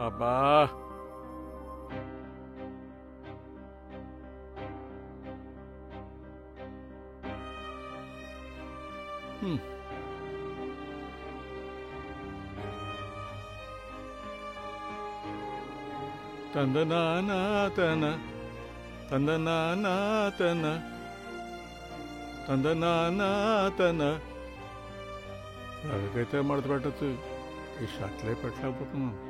అబ్బా తందనానాతన తందనానాతన తందనానాతన ఎలాగైతే మడత పెట్టచ్చు, ఈ షర్ట్లే పెట్టలేకపోతున్నాను.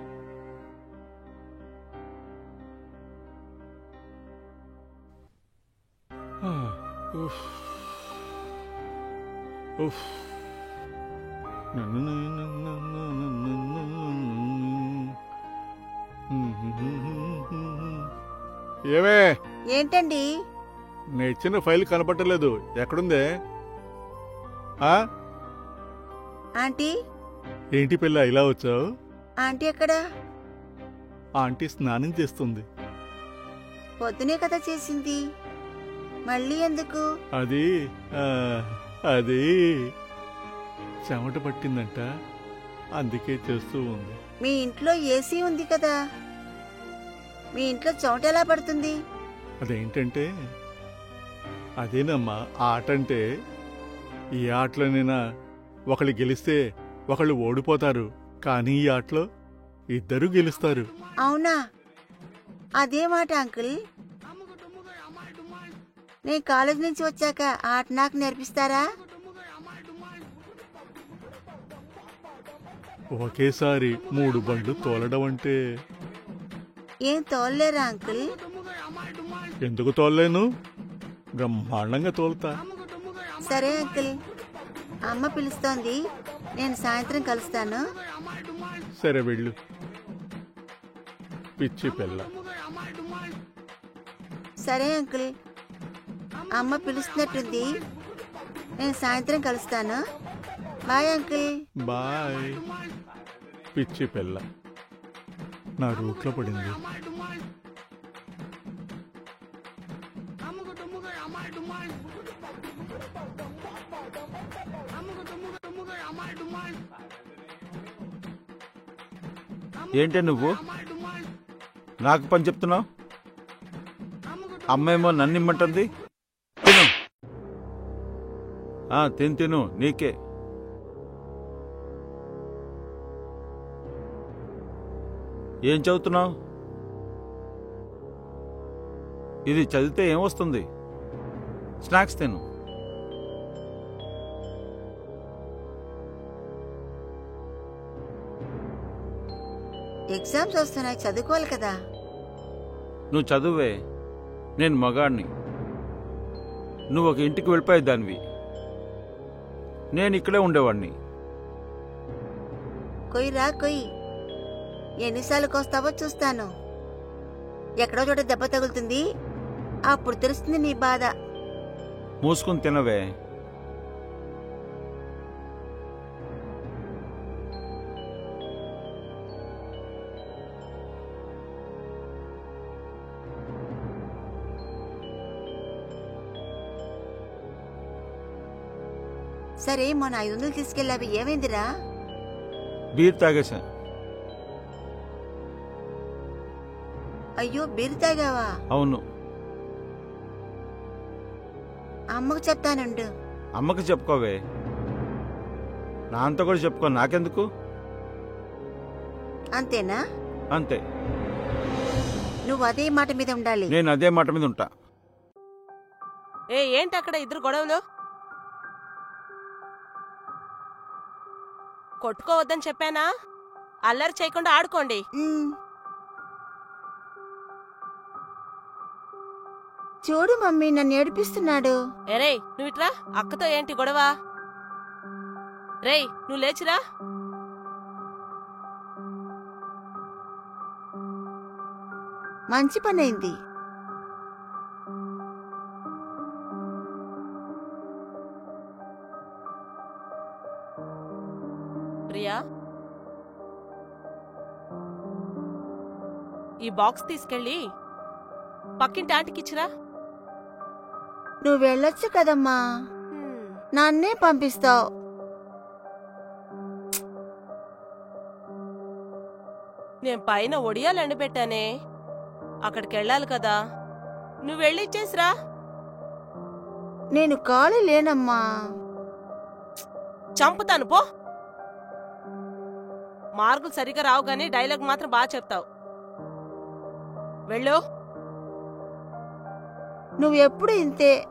ఏమే ఏంటండి? నేను ఇచ్చిన ఫైల్ కనపట్టలేదు, ఎక్కడుందే? ఆంటీ ఏంటి పిల్ల ఇలా వచ్చావు? ఆంటీ ఎక్కడా? ఆంటీ స్నానం చేస్తుంది. పొద్దునే కదా చేసింది, మళ్ళీ ఎందుకు? అది అది చెమట పట్టిందంట, అందుకే చేస్తూ ఉంది. మీ ఇంట్లో ఏసీ ఉంది కదా, మీ ఇంట్లో చెమట ఎలా పడుతుంది? అదేంటంటే అదేనమ్మా ఆట అంటే. ఈ ఆటలోనైనా ఒకళ్ళు గెలిస్తే ఒకళ్ళు ఓడిపోతారు, కానీ ఈ ఆటలో ఇద్దరు గెలుస్తారు. అవునా? అదే మాట అంకుల్. నేను కాలేజ్ నుంచి వచ్చాక ఆట నాకు నేర్పిస్తారా? ఒకేసారి 3 బండ్లు తోలడం అంటే. ఏం తోలలేరా అంకుల్? ఎందుకు తోలలేను, బ్రహ్మాండంగా తోలుతా. సరే అంకుల్, అమ్మ పిలుస్తోంది, నేను సాయంత్రం కలుస్తాను. సరే వెళ్ళు, పిచ్చి పిల్ల. సరే అంకుల్, అమ్మ పిలుస్తున్నట్టుంది, నేను సాయంత్రం కలుస్తాను. Bye uncle. బాయ్. పిచ్చి పిల్ల నా రూట్లో పడింది. ఏంటే నువ్వు నాకు పని చెప్తున్నావు? అమ్మేమో నన్ను ఇమ్మంటుంది. తిను తిను, నీకే. ఏం చదువుతున్నావు? ఇది చదివితే ఏమొస్తుంది? స్నాక్స్ తిను. ఎగ్జామ్స్ వస్తున్నాయి, చదువుకోవాలి కదా. నువ్వు చదువే, నేను మగాడిని. నువ్వు ఒక ఇంటికి వెళ్ళిపోయేదానివి, నేను ఇక్కడే ఉండేవాడిని. కొయ్యిరా కొయ్యి, ఎన్నిసార్లు కోస్తావో చూస్తాను. ఎక్కడో చోట దెబ్బ తగులుతుంది, అప్పుడు తెలుస్తుంది నీ బాధ. మూసుకుని తినవే. సరే, మొన్న 500 తీసుకెళ్ళావి, ఏమైందిరా? బీర్ తాగేశా. అయ్యో, బీరు తాగావా? అవును. అమ్మకు చెప్తానుండు. అమ్మకి చెప్పుకోవే, నాన్నతో కూడా చెప్పుకో, నాకెందుకు? అంతేనా? అంతే. నువ్వు అదే మాట మీద ఉండాలి. నేను అదే మాట మీద ఉంటా. ఏంటి అక్కడ ఇద్దరు గొడవలు? కొట్టుకోవద్దని చెప్పానా? అల్లరి చేయకుండా ఆడుకోండి. చూడు మమ్మీ, నన్ను ఏడిపిస్తున్నాడు. రేయ్, నువ్వు ఇట్రా. అక్కతో ఏంటి గొడవ? రేయ్, నువ్వు లేచిరా. మంచి పనైంది. ప్రియా, ఈ బాక్స్ తీసుకెళ్ళి పక్కింటి ఆంటీకిచ్చిరా. నువ్వు వెళ్ళొచ్చు కదమ్మా, నన్నే పంపిస్తావు. నేను పైన ఒడియాలు ఎండబెట్టానే, అక్కడికి వెళ్ళాలి కదా. నువ్వు వెళ్ళిచ్చేసిరా. నేను ఖాళీ లేనమ్మా. చంపుతాను పో. మార్కులు సరిగా రావు గానీ డైలాగ్ మాత్రం బాగా చెప్తావు. వెళ్ళు. నువ్వెప్పుడు ఇంతే.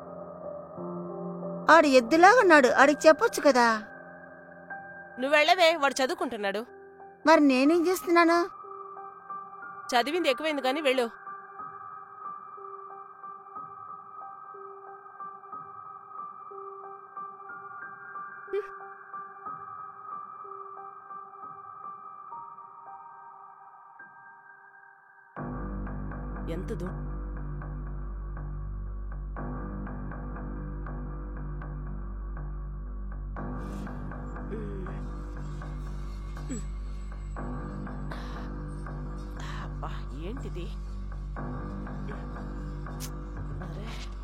ఆడు ఎద్దులాగా ఉన్నాడు, ఆడికి చెప్పొచ్చు కదా. నువ్వు వెళ్ళవే, వాడు చదువుకుంటున్నాడు. మరి నేనేం చేస్తున్నాను? చదివింది ఎక్కువైంది కానీ వెళ్ళు. ఎంత దూ అబ్బా, ఏంటిది? అరే